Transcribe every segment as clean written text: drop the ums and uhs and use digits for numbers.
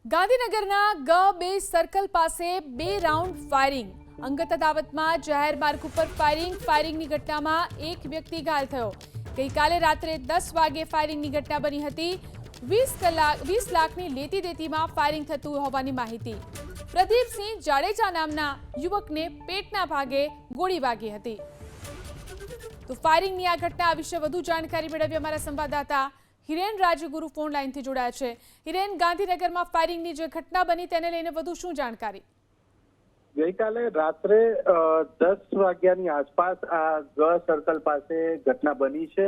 ગાંધીનગરના ગ2 સર્કલ પાસે 2 round firing. અંગત અદાવતમાં જાહેર માર્ગ ઉપર ફાયરિંગની ઘટનામાં એક વ્યક્તિ ઘાયલ થયો. ગઈકાલે રાત્રે 10 વાગે ફાયરિંગની ઘટના બની હતી. 20 લાખની લેતી દેતીમાં ફાયરિંગ થતું હોવાની માહિતી. પ્રદીપસિંહ જાડેજા નામના યુવકને પેટના ભાગે ગોળી વાગી હતી. તો ફાયરિંગની આ ઘટના વિશે વધુ જાણકારી મેળવી અમારા સંવાદદાતા હિરેન રાજગુરુ ફોન લાઈનથી જોડાયા છે. હિરેન, ગાંધીનગરમાં ફાયરિંગની જે ઘટના બની તેને લઈને વધુ શું જાણકારી? ગઈકાલે રાત્રે 10 વાગ્યાની આસપાસ આ ગ સર્કલ પાસે ઘટના બની છે.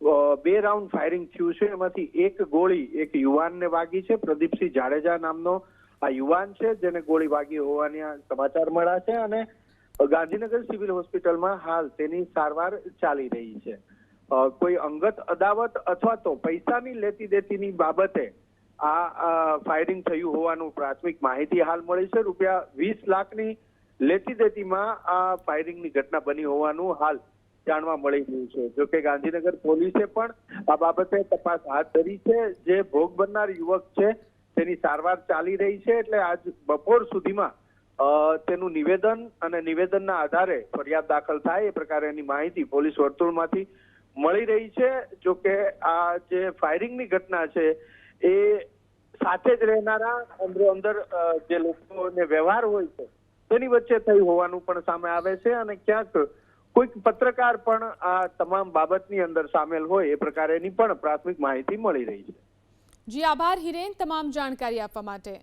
2 રાઉન્ડ ફાયરિંગ થયું છે. એમાંથી એક ગોળી એક યુવાનને વાગી છે. પ્રદીપસિંહ જાડેજા નામનો આ યુવાન છે જેને ગોળી વાગી હોવાના સમાચાર મળ્યા છે અને ગાંધીનગર સિવિલ હોસ્પિટલમાં હાલ તેની સારવાર ચાલી રહી છે. કોઈ અંગત અદાવત અથવા તો પૈસાની લેતી દેતીની બાબતે આ ફાયરિંગ થયું હોવાનું પ્રાથમિક માહિતી હાલ મળી છે. રૂપિયા 20 લાખની લેતી દેતીમાં આ ફાયરિંગની ઘટના બની હોવાનું હાલ જાણવા મળી રહ્યું છે. જોકે ગાંધીનગર પોલીસે પણ આ બાબતે તપાસ હાથ ધરી છે. જે ભોગ બનનાર યુવક છે તેની સારવાર ચાલી રહી છે. એટલે આજ બપોર સુધીમાં તેનું નિવેદન અને નિવેદનના આધારે ફરિયાદ દાખલ થાય એ પ્રકારેની માહિતી પોલીસ વર્તુળમાંથી મળી રહી છે. જોકે આ જે ફાયરિંગની ઘટના છે એ સાથે જ રહેનારા અંદર જે લોકોને વ્યવહાર હોય છે તેની વચ્ચે થઈ હોવાનું પણ સામે આવે છે અને ક્યાંક કોઈક પત્રકાર પણ આ તમામ બાબતની અંદર સામેલ હોય એ પ્રકારેની પણ પ્રાથમિક માહિતી મળી રહી છે. જી આભાર હિરેન, તમામ જાણકારી આપવા માટે.